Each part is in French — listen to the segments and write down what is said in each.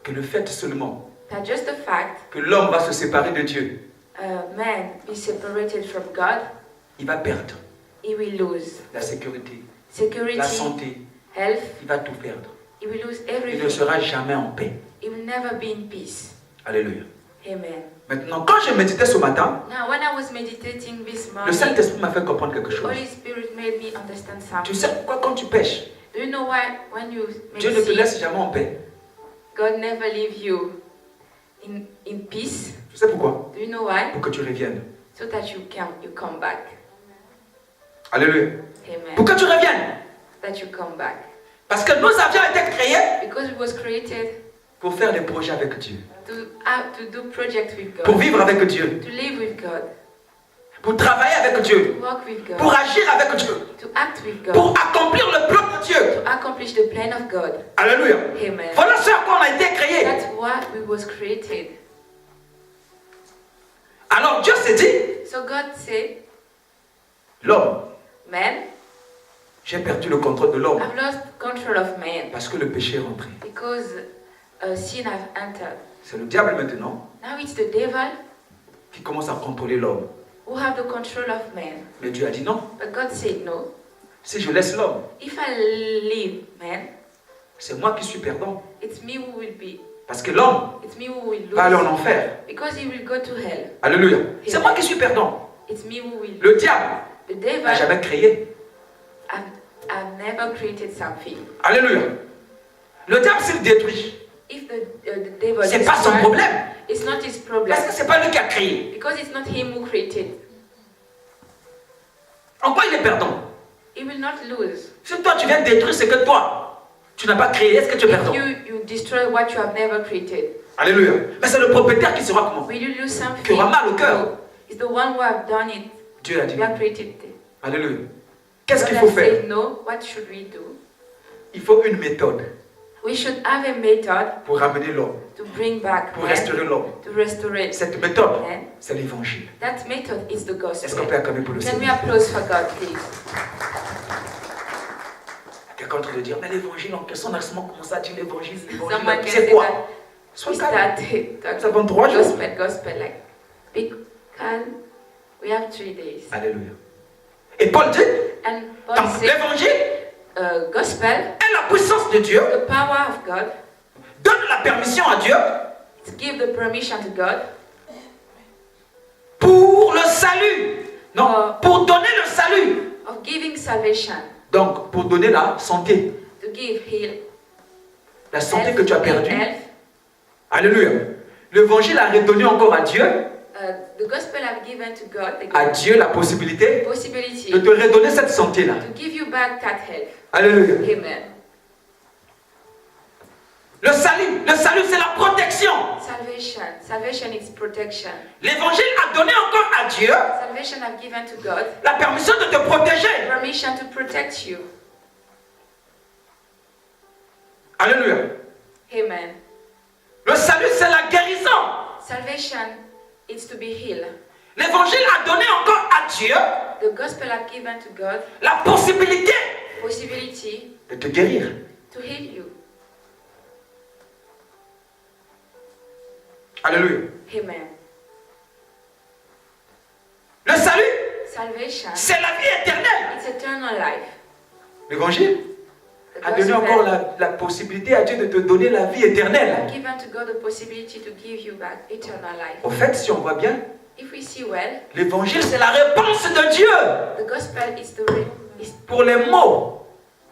que le fait seulement that just the fact que l'homme va se séparer de Dieu, man be separated from God, il va perdre he will lose la sécurité, security, la santé, health, il va tout perdre. he will lose Il ne everything. sera jamais en paix. He will never be in peace. Alléluia. Amen. Maintenant, quand je méditais ce matin, Now, when I was meditating this le morning, Saint-Esprit m'a fait comprendre quelque chose. Holy Spirit made me understand Tu something. sais pourquoi quand tu pêches, Do you know why when you Dieu ne te sin, laisse jamais en paix? God never leave you in peace? Tu sais pourquoi? Do you know why? Pour que tu reviennes. So that you come back. Alléluia. Amen. Pour que tu reviennes. That you come back. Parce que nous avions été créés Because it was created pour faire des projets avec Dieu. to do project with God. Pour vivre avec Dieu. To live with God. Pour travailler avec Dieu. To walk with God. Pour agir avec Dieu. To act with God. Pour accomplir le plan de Dieu. To accomplish the plan of God. Alléluia. Amen. Voilà ce à quoi on a été créés. That's what we was created. Alors Dieu s'est dit, So God said, l'homme, man, j'ai perdu le contrôle de l'homme. I've lost control of man Parce que le péché est rentré. because sin have entered. C'est le diable maintenant Now it's the devil qui commence à contrôler l'homme. who have the control of man. Mais Dieu a dit non. But God said no. Si je laisse l'homme, If I leave man, c'est moi qui suis perdant. it's me who will be. Parce que l'homme It's me who will va aller en lose. enfer. Because he will go to hell. Alléluia. C'est moi qui suis perdant. It's me who will. Le diable The n'a devil, jamais créé. I've never created something. Alléluia. Le diable s'il détruit, If the devil c'est pas son destroy, problème. it's not his problem. Parce que c'est pas lui qui a créé. Because it's not him who created. En quoi il est perdant? He will not lose. Si toi tu viens détruire ce que toi, tu n'as pas créé, est-ce que tu es If perdant? you destroy what you have never created, Alléluia. Mais c'est le propriétaire qui sera comment? will you lose something? Qui aura mal au cœur. No. It's the one who have done it. Dieu a dit. You have created it. Alléluia. Qu'est-ce qu'il God faut has faire? said no. What should we do? Il faut une méthode We should have a method pour ramener l'homme, to bring back pour man, restaurer l'homme. to restore Cette méthode, man. c'est l'évangile. That method is the Est-ce qu'on gospel. peut acclamer pour le Can we Seigneur? applause for God, please? Quelqu'un est en train de dire, mais l'évangile, en question, on a seulement commencé à dire l'évangile, Someone l'évangile. can C'est say quoi? that Sois we calme. started Nous talking avons 3 jours. gospel, like be calm. We have 3 days. Alléluia. Et Paul dit, And Paul donc said, l'évangile gospel, est la puissance de Dieu, the power of God, donne la permission à Dieu to give the permission to God pour le salut. Non, pour donner le salut. of giving salvation, Donc, pour donner la santé. to give heal, La santé que tu as perdue. health. Alléluia. L'évangile a redonné encore à Dieu The gospel have given to God the à Dieu la possibilité possibility de te redonner cette santé-là. to give you back that health. Alléluia. Amen. Le salut c'est la protection. Salvation is protection. L'évangile a donné encore à Dieu Salvation have given to God la permission de te protéger. permission to protect you. Alléluia. Amen. Le salut c'est la guérison. Salvation is to be healed. L'évangile a donné encore à Dieu The gospel have given to God la possibilité possibility de te guérir. to heal you. Alléluia. Amen. Le salut Salvation, c'est la vie éternelle. it's eternal life. L'évangile The a donné gospel encore la possibilité à Dieu de te donner la vie éternelle. given to God the possibility to give you back eternal life. Au fait, si on voit bien, If we see well, l'évangile c'est la réponse de Dieu the gospel is pour les maux,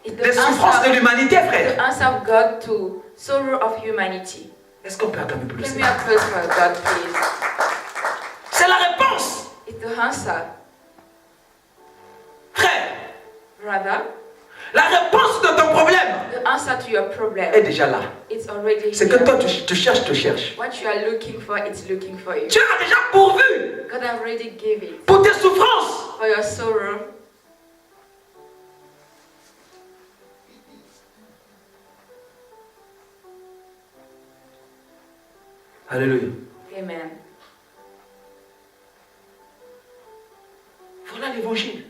the les souffrances de l'humanité, the frère. answer of God to sorrow of humanity. Est-ce qu'on peut acclamer pour le Can we Seigneur? applause for God, please? C'est la réponse, It's the answer, frère. brother. La réponse de ton problème The answer to your problem, est déjà là. it's already C'est que here. toi tu cherches. What you are looking for, it's looking for you. Tu as déjà pourvu God already gave it pour tes souffrances. for your sorrow. Alléluia. Amen. Voilà l'évangile.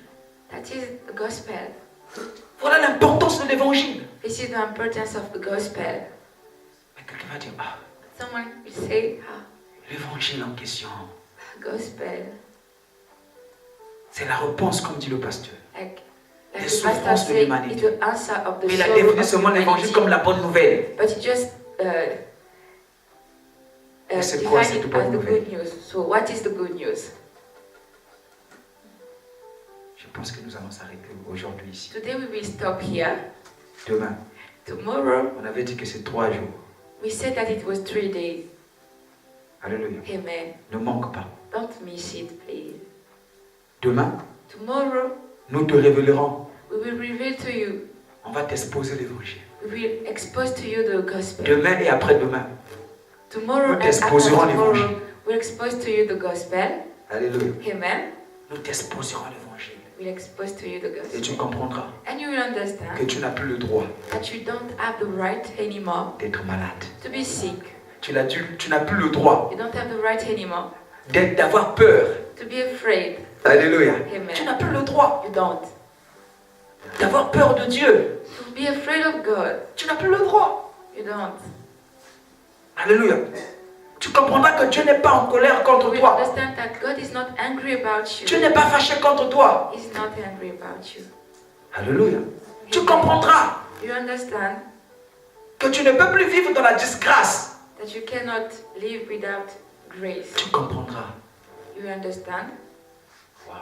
That is the gospel. Voilà l'importance de l'évangile. This is the importance of the gospel. Mais quelqu'un va dire, ah, Someone will say, l'évangile en question, gospel. c'est la réponse, comme dit le pasteur. Like Les the souffrances pastor de said, l'humanité. it's the answer of the Mais il a sorrow défini of seulement l'évangile humanity. comme la bonne nouvelle. But he just Et c'est quoi defined cette it bonne as the nouvelle? good news. So what is the good news? Je pense que nous allons s'arrêter aujourd'hui ici. Today we will stop here. Demain, Tomorrow on avait dit que c'est 3 jours. we said that it was 3 days. Alléluia. Amen. Ne manque pas. Don't miss it, please. Demain, Tomorrow nous te révélerons. we will reveal to you. On va t'exposer l'évangile. We will expose to you the gospel. Demain et après-demain. Tomorrow Nous and after t'exposerons tomorrow, l'évangile. we'll expose to you the gospel. Alléluia. Amen. Nous t'exposerons l'évangile. We'll expose to you the Et tu gospel. comprendras And you will que understand tu n'as plus le droit that you don't have the right anymore d'être malade. to be sick. Tu n'as plus le droit You don't have the right anymore d'avoir peur. to be afraid. Alléluia. Amen. Tu n'as plus le droit You don't. d'avoir peur de Dieu. To be afraid of God. Tu n'as plus le droit. You don't. Alléluia. Tu comprendras que Dieu n'est pas en colère contre You will toi. understand that God is not angry about Dieu you. n'est pas fâché contre toi. He's not angry about you. Alléluia. Tu comprendras You understand que tu ne peux plus vivre dans la disgrâce. that you cannot live without grace. Tu comprendras. You understand? Wow.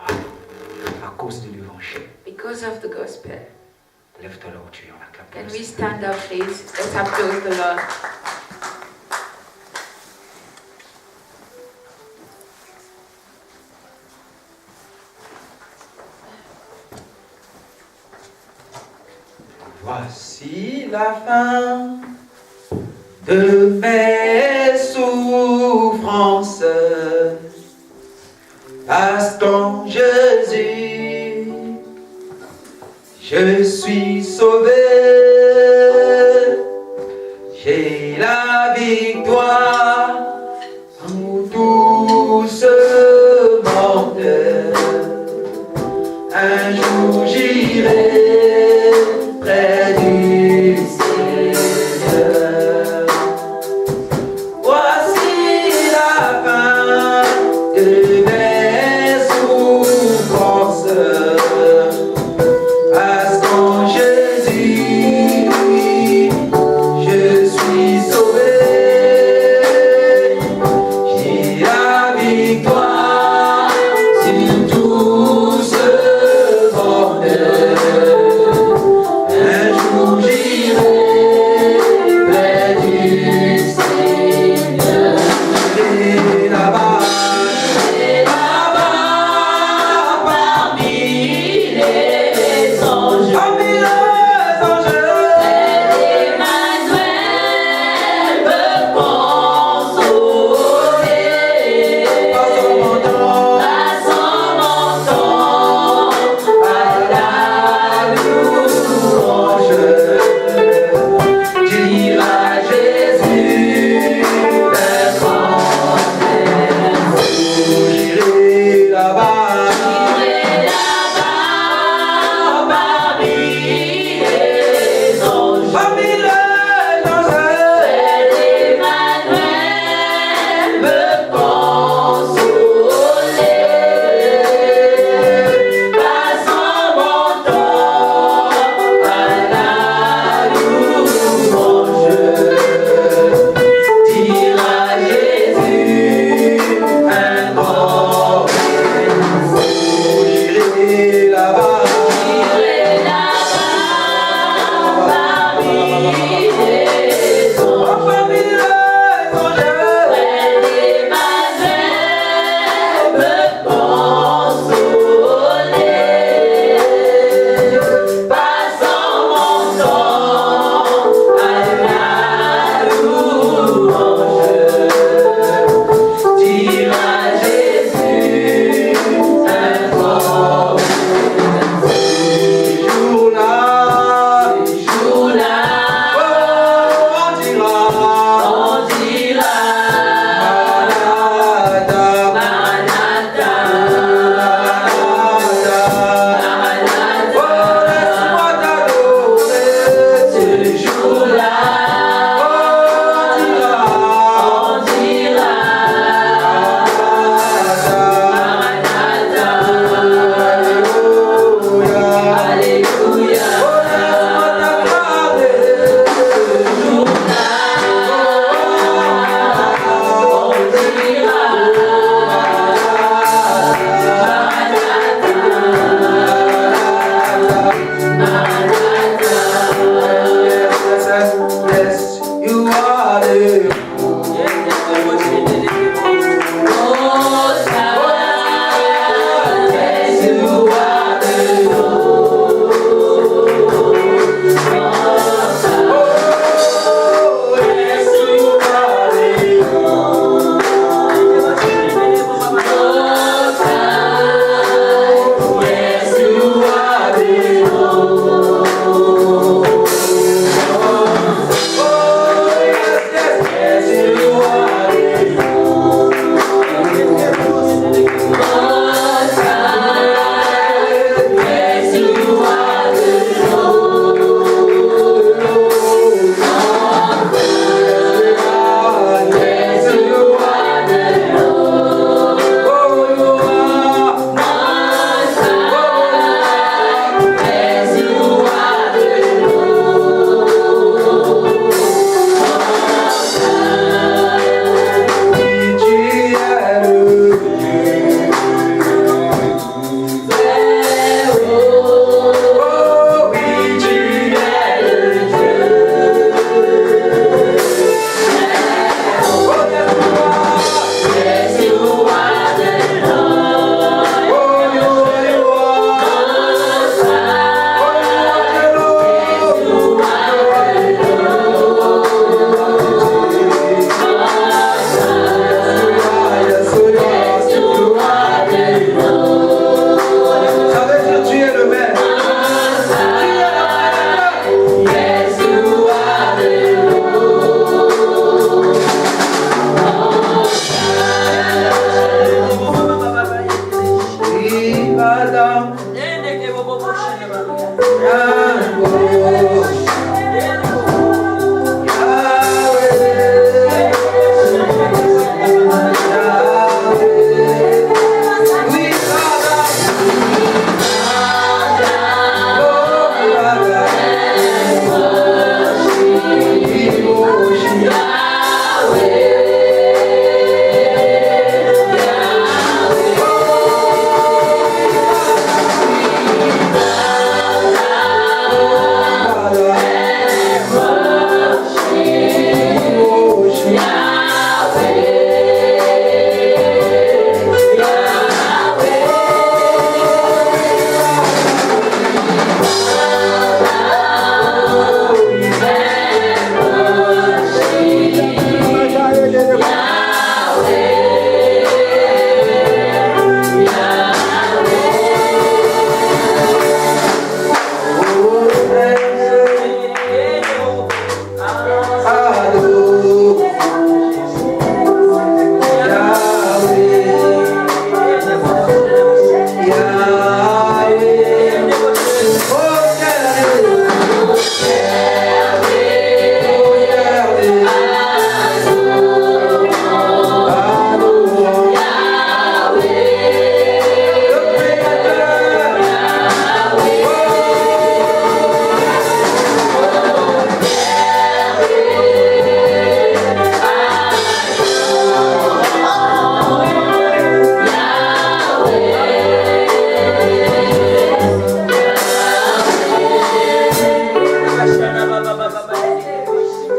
À cause de l'évangile. Because of the gospel. Lève-toi là où tu es, on acclame. Can we stand up, please? Let's applaud the Lord. Voici la fin de mes souffrances. Pasteur Jésus, je suis sauvé. J'ai la victoire pour tout ce monde. Un jour j'irai près du Seigneur. Voici la fin de mes souffrances. Parce qu'en Jésus, je suis sauvé. J'ai la victoire sur tout ce monde.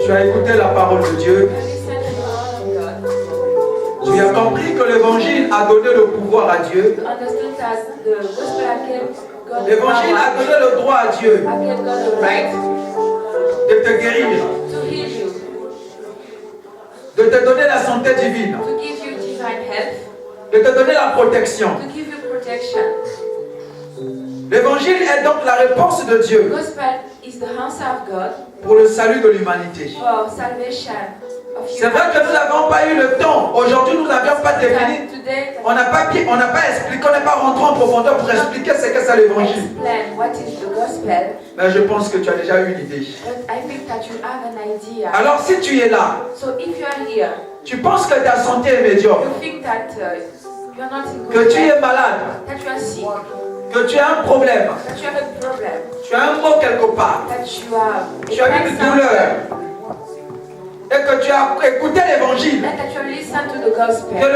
Tu as écouté la parole de Dieu. Tu as compris que l'évangile a donné le pouvoir à Dieu. L'évangile a donné le droit à Dieu de te guérir, de te donner la santé divine, de te donner la protection. L'évangile est donc la réponse de Dieu pour le salut de l'humanité. C'est vrai que nous n'avons pas eu le temps. Aujourd'hui, nous n'avions pas défini. On n'a pas expliqué, on n'est pas rentré en profondeur pour expliquer ce que c'est l'évangile. Mais je pense que tu as déjà eu une idée. Alors si tu es là, tu penses que ta santé est médiocre, que tu es malade, que tu as un problème, tu as un mot quelque part, tu as une douleur. et que tu as écouté l'évangile, and that you listen to the gospel, que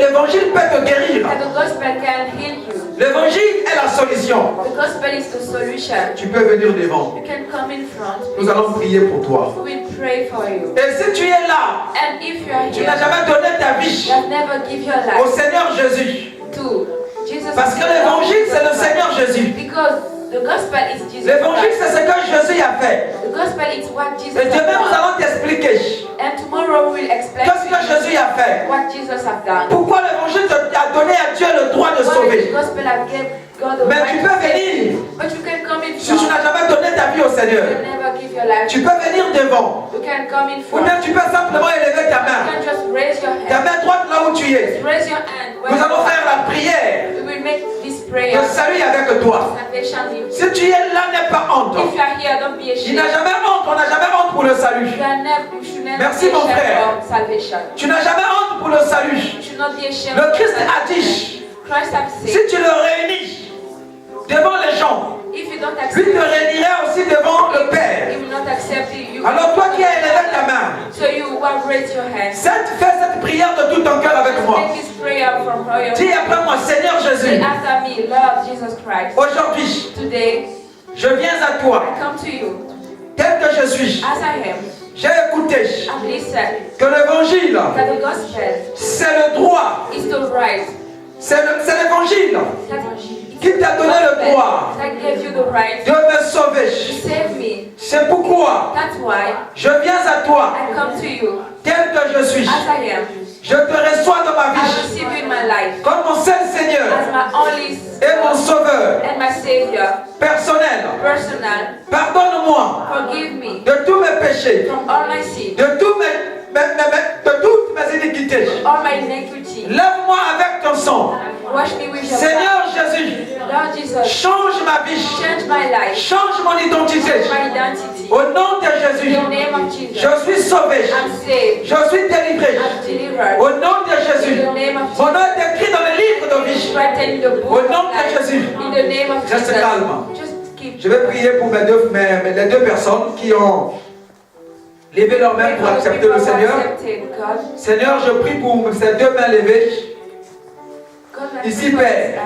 l'évangile peut te guérir. that the gospel can heal you. L'évangile est la solution. The gospel is the solution. Tu peux venir devant. You can come in front. Nous allons prier pour toi. We will pray for you. Et si tu es là, And if you are tu here, n'as jamais donné ta vie you have never give your au life Seigneur Jésus. to Jesus. Parce que l'évangile, c'est le Seigneur Jésus. Because the gospel is Jesus. L'évangile, c'est ce que Jésus a fait. The gospel is what Jesus Et demain, nous has done. allons t'expliquer And tomorrow we will explain qu'est-ce que Jésus a fait. what Jesus has done. Pourquoi l'évangile a donné à Dieu le droit de Why the sauver. gospel has given God the Mais right tu to peux save. venir. But you can come in Si tu front. n'as jamais donné ta vie au You Seigneur, can never give your life. tu peux venir devant. You can come in Ou front. bien tu peux simplement élever ta You main. can just raise your Ta hand. main droite là où tu es. Just raise your hand. Nous allons faire la prière. We will make this Le prayer. salut avec toi. Salvation with you. Si tu es là, n'aie pas honte. If you are here, don't be Il ashamed. n'a jamais honte, on n'a jamais honte pour le salut. You should never Merci, be mon ashamed frère. of salvation. Tu n'as jamais honte pour le salut. You should not be ashamed Le of Christ a salvation. dit, Christ has si said, tu le réunis devant les gens, if you don't lui accept te réunira aussi devant le he Père. will not accept you. Alors toi qui as élevé ta main, So you will raise your hand. fais cette prière de tout ton cœur avec moi. Make this prayer from royal. Dis après moi, Seigneur Say Jésus, after me, Lord Jesus Christ. aujourd'hui, Today, je viens à toi, I come to you tel que je suis. as I am. J'ai écouté I've listened que l'évangile, that the gospel c'est le droit, is the right. c'est l'évangile That qui t'a donné le droit that gave you the right de me to sauver. save me. C'est pourquoi That's why je viens à toi, I come to you tel que je suis. as I am. Je te reçois dans ma I vie receive you in my life comme mon seul as Seigneur my only et mon Sauveur and my Savior, personnel. personal. Pardonne-moi Forgive me de tous mes péchés, from all my sins, de toutes mes iniquités. all my iniquity. Lave-moi avec ton sang. Wash me with your blood. Seigneur Jésus, Lord Jesus, change ma vie, change my life, change mon identité. my identity. Au nom de Jésus, In the name of Jesus, je suis sauvé, I'm saved, je suis délivré. I'm delivered. Au nom de Jésus, In the name of mon Jesus, nom est écrit dans le livre de vie. written in the book Au of nom de life. Jésus, In the name of reste Jesus, calme. just keep Je vais prier pour les deux personnes qui ont levé leurs mains pour accepter le Seigneur. Seigneur, je prie pour ces deux mains levées Ici, Père.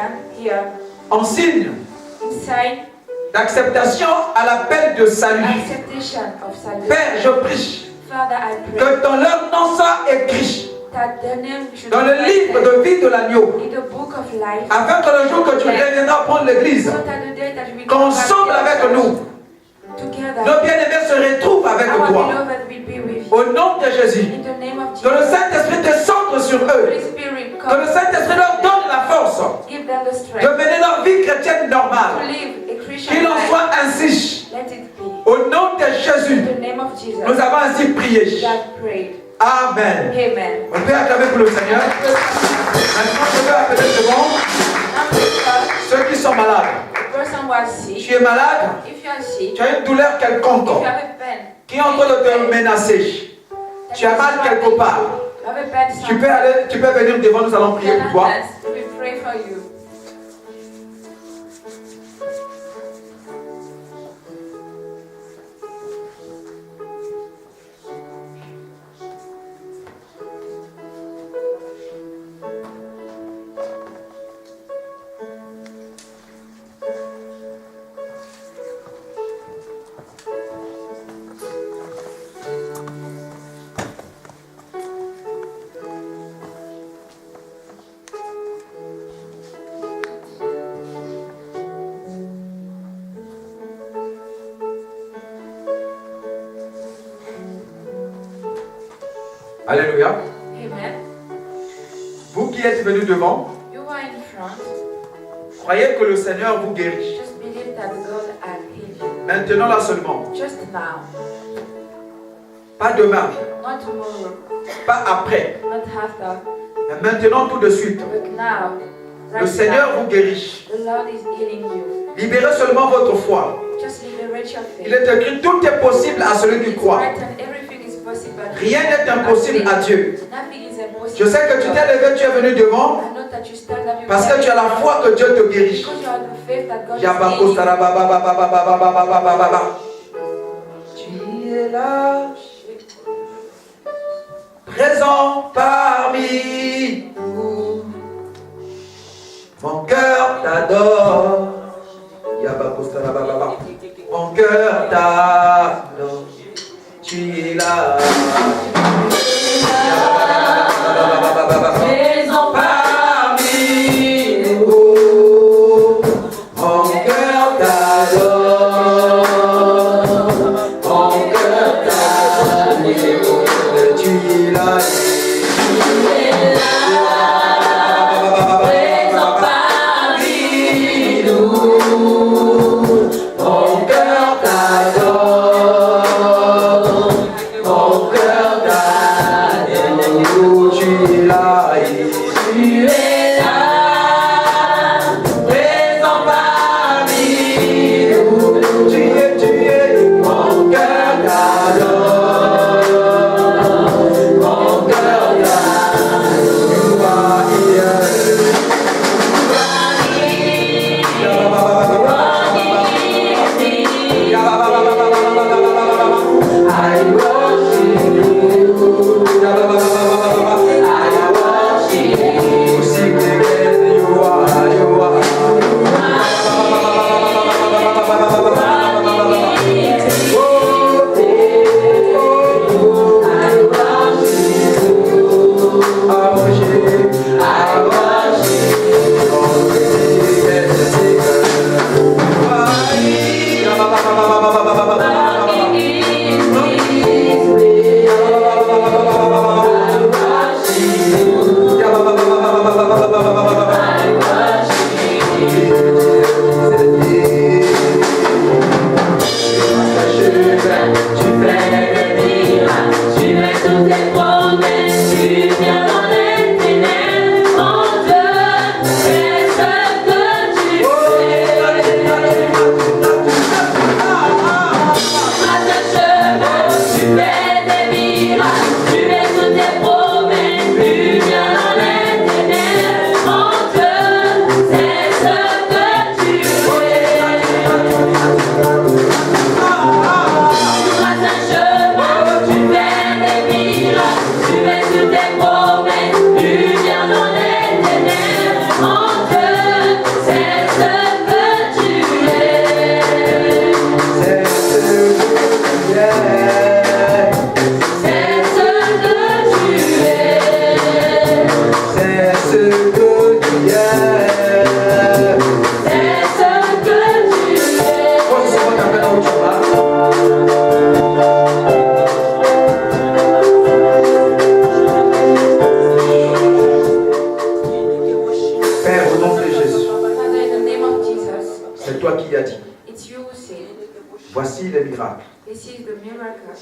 en signe d'acceptation à l'appel de salut. Père, je prie que dans leur nom soit écrit dans le livre de vie de l'agneau, afin que le jour que tu reviendras prendre l'église, qu'ensemble avec nous, nos bien-aimés se retrouvent avec toi. Au nom de Jésus, que le Saint-Esprit descende sur eux, que le Saint-Esprit leur donne la force de mener leur vie chrétienne normale. Qu'il en soit ainsi. Au nom de Jésus, nous avons ainsi prié. Amen. On peut acclamer pour le Seigneur. Maintenant, je vais appeler devant ceux qui sont malades. Tu es malade, tu as une douleur quelconque qui est en train de te menacer. Tu as mal quelque part. Tu peux venir devant, nous allons prier pour toi. Alléluia. Amen. Vous qui êtes venus devant, You are in front. croyez que le Seigneur vous guérit. Just believe that God has healed you. Maintenant là seulement. Just now. Pas demain, Not tomorrow. pas après. Not after. Mais maintenant tout de suite. But now. Le Right Seigneur now, vous guérit. the Lord is healing you. Libérez seulement votre foi. Just liberate your faith. Il est écrit, tout est possible à celui qui It's croit. written, everything is possible. Rien n'est impossible à Dieu. Nothing is impossible. Je sais que tu t'es levé, tu es venu devant I know that you stand up, you parce que tu as la foi que Dieu te guérit. Because you have the faith that God is Yabako healing you. sarababababababababababa. Tu es là. présent parmi nous. Mon cœur t'adore. Mon cœur t'adore. Tu es là. Présent parmi nous. Mon cœur t'adore. Mon cœur t'adore. Tu es là.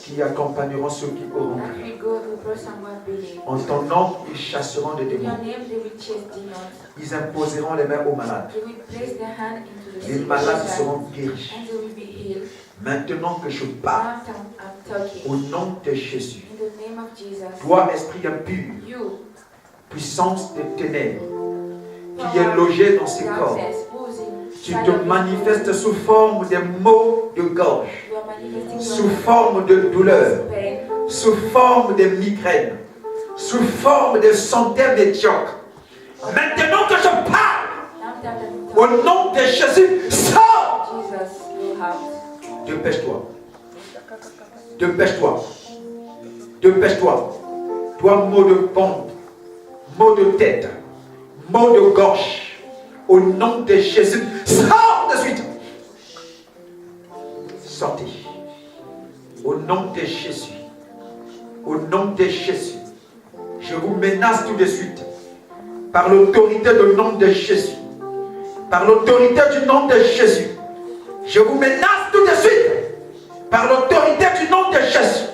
Qui accompagneront ceux qui auront cru. En ton nom, ils chasseront des démons. Ils imposeront les mains aux malades. Les malades seront guéris. Maintenant que je parle, au nom de Jésus, toi, esprit impur, puissance des ténèbres, qui est logé dans ces corps, tu te manifestes sous forme de maux de gorge, sous forme de douleur, sous forme de migraine, sous forme de santé médiocre. Maintenant que je parle, au nom de Jésus, sors! Dépêche-toi. Dépêche-toi. Dépêche-toi. Toi, maux de ventre, maux de tête, maux de gorge. Au nom de Jésus, sors de suite. Sortez. Au nom de Jésus. Au nom de Jésus. Je vous menace tout de suite. Par l'autorité du nom de Jésus. Par l'autorité du nom de Jésus. Je vous menace tout de suite. Par l'autorité du nom de Jésus.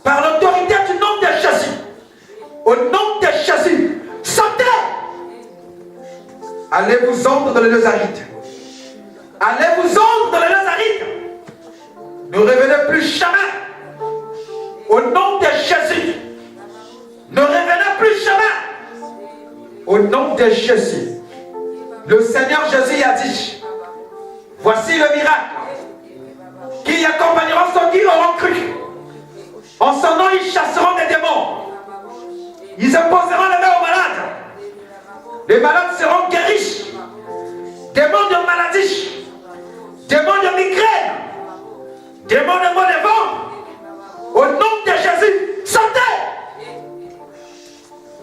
Par l'autorité du nom de Jésus. Au nom de Jésus. Sortez. Allez-vous-en dans les Nazarites. Allez-vous-en dans les Nazarites. Ne revenez plus jamais. Au nom de Jésus. Ne revenez plus jamais. Au nom de Jésus. Le Seigneur Jésus a dit, voici le miracle qui accompagnera ceux qui auront cru. En son nom, ils chasseront des démons. Ils imposeront les mains aux malades. Les malades seront guéris. Démons de maladie, démons de migraine, démons de maux de ventre, au nom de Jésus, sortez.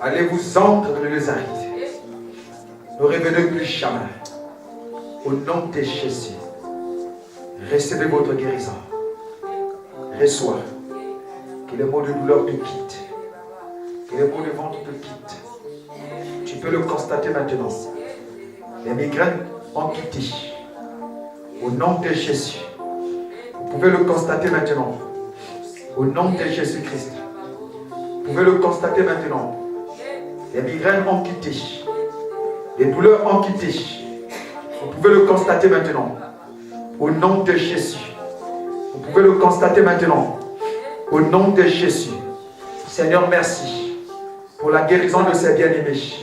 Allez-vous-en de les arrêter. Ne revenez plus jamais. Au nom de Jésus, recevez votre guérison. Reçois. Que les maux de douleur te quittent. Que les maux de ventre te quittent. Tu peux le constater maintenant. Les migraines ont quitté. Au nom de Jésus. Vous pouvez le constater maintenant. Au nom de Jésus-Christ. Vous pouvez le constater maintenant. Les migraines ont quitté. Les douleurs ont quitté. Vous pouvez le constater maintenant. Au nom de Jésus. Vous pouvez le constater maintenant. Au nom de Jésus. Seigneur, merci pour la guérison de ces bien-aimés.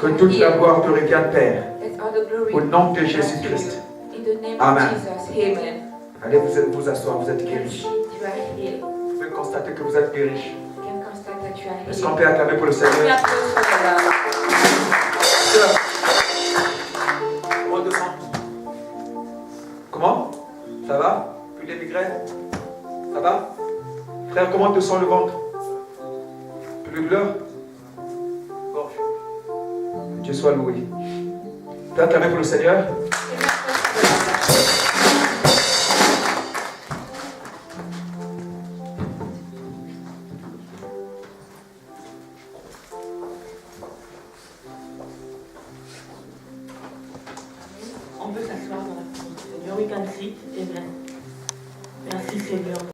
Que toute la gloire te revienne, Père. Au nom de Jésus-Christ. Amen. Allez vous asseoir, vous êtes guéris. Vous pouvez constater que vous êtes guéris. Est-ce qu'on peut acclamer pour le Seigneur? Comment te sens? Comment? Ça va? Plus des migraines? Ça va? Frère, comment te sent le ventre? Plus de douleur? Gorge. Que Dieu soit loué. Tu peux acclamer pour le Seigneur? On peut s'asseoir dans la présence du Seigneur. We can sit. Amen. Merci Seigneur.